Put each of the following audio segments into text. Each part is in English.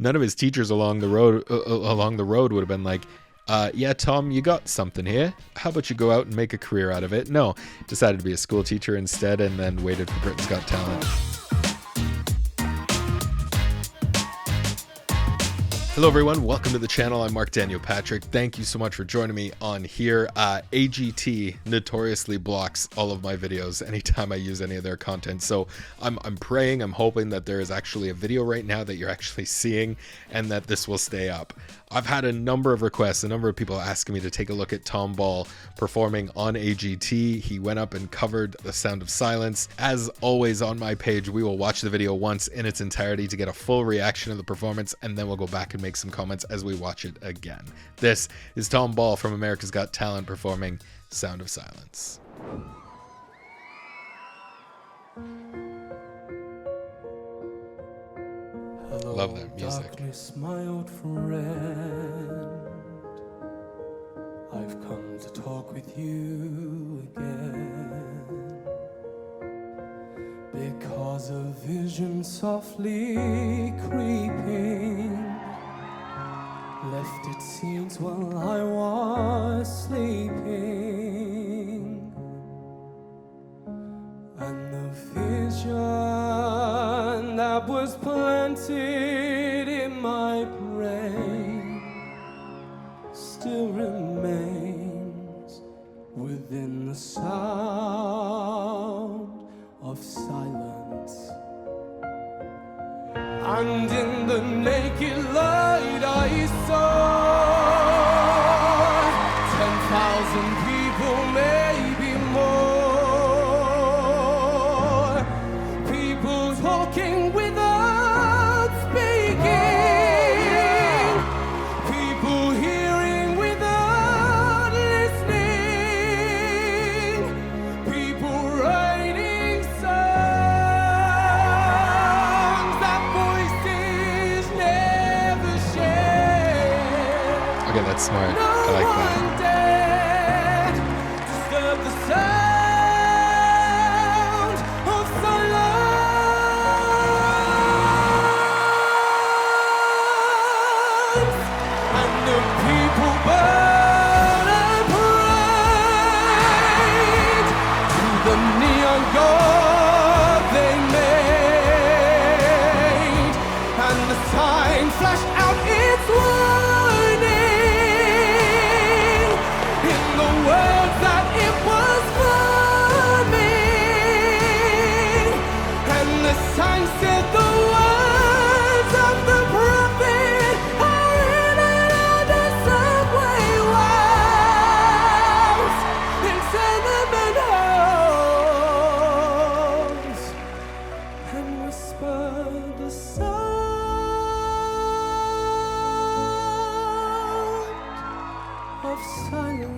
None of his teachers along the road would have been like, yeah, Tom, you got something here. How about you go out and make a career out of it? No, decided to be a school teacher instead, and then waited for Britain's Got Talent. Hello everyone, welcome to the channel. I'm Marc Daniel Patrick. Thank you so much for joining me on here. AGT notoriously blocks all of my videos anytime I use any of their content. So I'm praying, I'm hoping that there is actually a video right now that you're actually seeing and that this will stay up. I've had a number of requests, a number of people asking me to take a look at Tom Ball performing on AGT. He went up and covered The Sound of Silence. As always on my page, we will watch the video once in its entirety to get a full reaction of the performance, and then we'll go back and make some comments as we watch it again. This is Tom Ball from America's Got Talent performing Sound of Silence. Hello, love that music. Darkness, my old friend. I've come to talk with you again, because a vision softly creeping left its scenes while I was sleeping, and the vision that was planted in my brain still remains within the sound of silence. And in the naked light I saw 10,000 people, maybe more, people talking without speaking, people hearing without listening, people writing songs that voices never share. Okay, that's smart. I like that. Disturb the sound of silence, and the people burn and parade to the neon god they made, and the sign flashed out its warning in the words that it was forming, and the sign said the words of the prophet are written on the subway walls, in tenement halls, and whispered the sound of silence.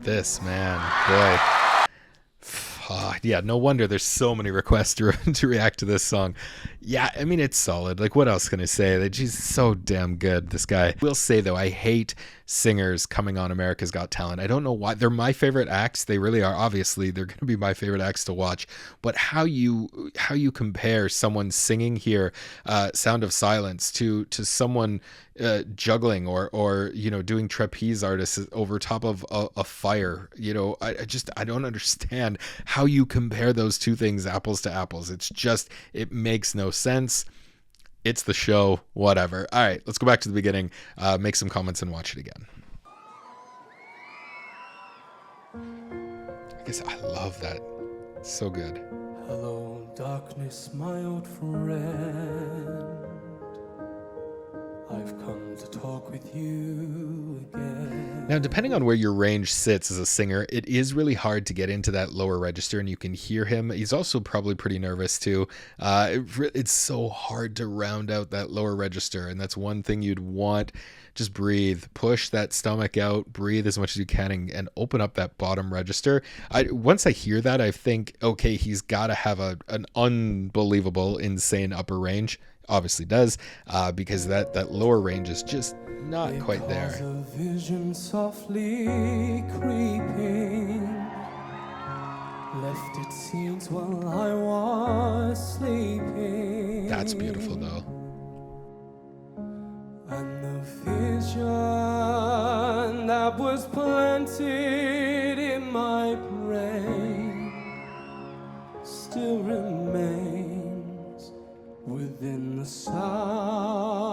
This, man, boy. Yeah, no wonder there's so many requests to react to this song. Yeah, I mean, it's solid. Like, what else can I say? That she's so damn good, this guy. Will say, though, I hate singers coming on America's Got Talent. I don't know why. They're my favorite acts. They really are. Obviously, they're going to be my favorite acts to watch. But how you compare someone singing here, Sound of Silence, to someone juggling or doing trapeze artists over top of a fire, I don't understand how you compare those two things apples to apples. It makes no sense. It's the show, whatever. All right, let's go back to the beginning, make some comments and watch it again. I guess I love that. It's so good. Hello, darkness, my old friend. I've come to talk with you again. Now, depending on where your range sits as a singer, it is really hard to get into that lower register, and you can hear him. He's also probably pretty nervous too. It's so hard to round out that lower register, and that's one thing you'd want. Just breathe, push that stomach out, breathe as much as you can, and open up that bottom register. Once I hear that, I think, okay, he's got to have an unbelievable, insane upper range. Obviously does, because that lower range is just not quite there. A vision softly creeping left its seeds while I was sleeping. That's beautiful though. And the vision that was planted in my brain still remains within the sound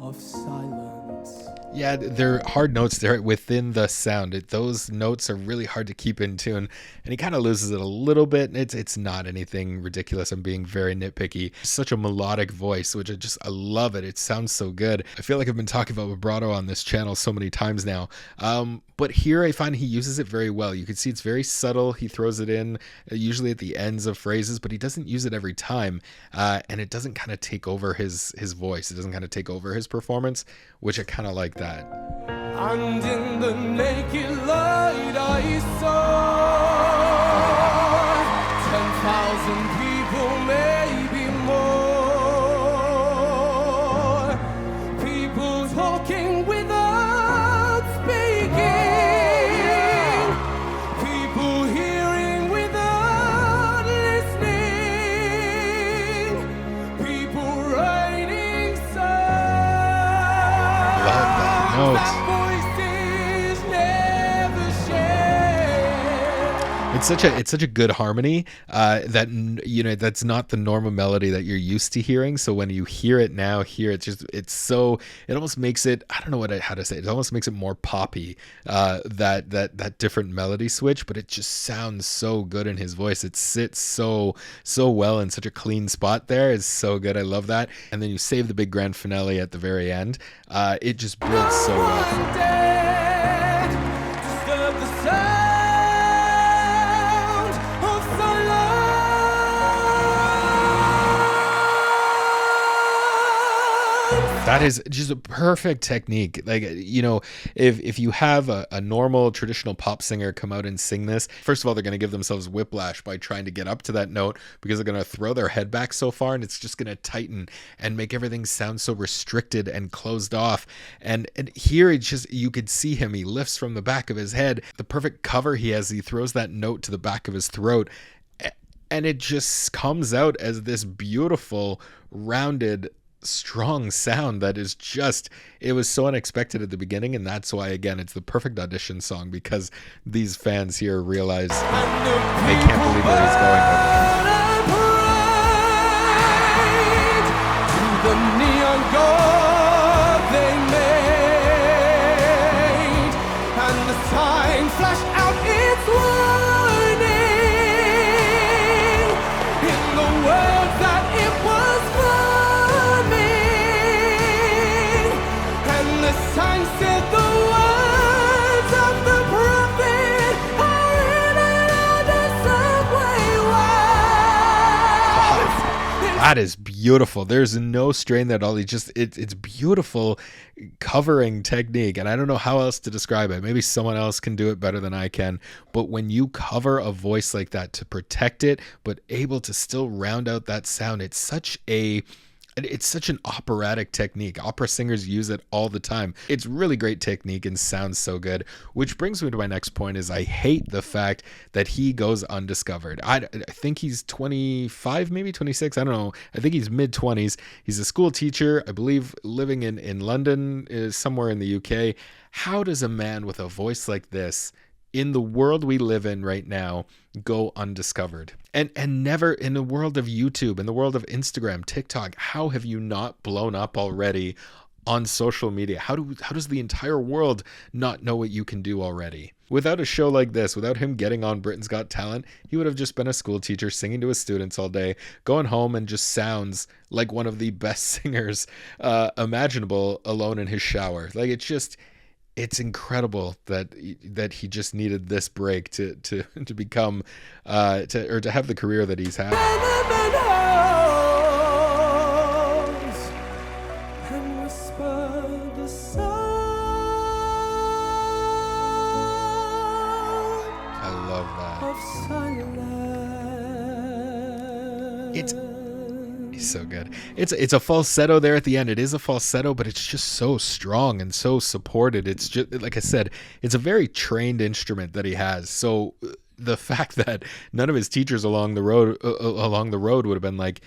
of silence. Yeah, they're hard notes there within the sound. Those notes are really hard to keep in tune, and he kind of loses it a little bit. It's not anything ridiculous. I'm being very nitpicky. Such a melodic voice, which I love it. It sounds so good. I feel like I've been talking about vibrato on this channel so many times now. But here I find he uses it very well. You can see it's very subtle. He throws it in usually at the ends of phrases, but he doesn't use it every time. And it doesn't kind of take over his voice. It doesn't kind of take over his performance, which I kind of like that. And in the naked light I saw 10,000 people, maybe more. People talking without speaking. People hearing without listening. People writing songs. Love that note. It's such a good harmony that that's not the normal melody that you're used to hearing. So when you hear it now, it almost makes it, I don't know how to say it. It almost makes it more poppy, that different melody switch, but it just sounds so good in his voice. It sits so well in such a clean spot there. It's so good. I love that. And then you save the big grand finale at the very end. It just builds so well. That is just a perfect technique. Like, if you have a normal traditional pop singer come out and sing this, first of all, they're going to give themselves whiplash by trying to get up to that note because they're going to throw their head back so far, and it's just going to tighten and make everything sound so restricted and closed off. And here you could see him. He lifts from the back of his head. The perfect cover he has, he throws that note to the back of his throat, and it just comes out as this beautiful, rounded, strong sound that is it was so unexpected at the beginning, and that's why, again, it's the perfect audition song, because these fans here realize they can't believe where he's going with it. To the neon god they made, and the sign flashed out its warning in the words that it was forming, and the sign said the words of the prophet are written on the subway walls. That is beautiful. There's no strain at all. It's beautiful covering technique, and I don't know how else to describe it. Maybe someone else can do it better than I can, but when you cover a voice like that to protect it but able to still round out that sound, it's such an operatic technique. Opera singers use it all the time. It's really great technique and sounds so good, which brings me to my next point. Is I hate the fact that he goes undiscovered. I think he's 25, maybe 26. I don't know. I think he's mid-20s. He's a school teacher, I believe, living in London, somewhere in the UK. How does a man with a voice like this, in the world we live in right now, go undiscovered? And never, in the world of YouTube, in the world of Instagram, TikTok, how have you not blown up already on social media? How does the entire world not know what you can do already? Without a show like this, without him getting on Britain's Got Talent, he would have just been a school teacher singing to his students all day, going home and just sounds like one of the best singers imaginable alone in his shower. Like, it's incredible that he just needed this break to become to have the career that he's had. I love that. He's so good. It's a falsetto there at the end. It is a falsetto, but it's just so strong and so supported. It's just, like I said, it's a very trained instrument that he has. So the fact that none of his teachers along the road would have been like,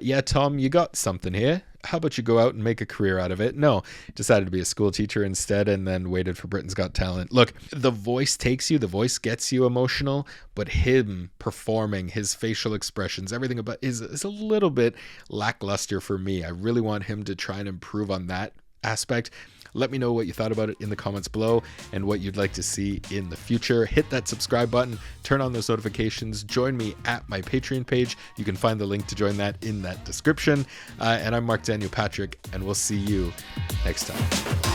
yeah, Tom, you got something here. How about you go out and make a career out of it? No, decided to be a school teacher instead, and then waited for Britain's Got Talent. Look, the voice takes you, the voice gets you emotional, but him performing, his facial expressions, everything about is a little bit lackluster for me. I really want him to try and improve on that aspect. Let me know what you thought about it in the comments below and what you'd like to see in the future. Hit that subscribe button, turn on those notifications, join me at my Patreon page. You can find the link to join that in that description. And I'm Mark Daniel Patrick, and we'll see you next time.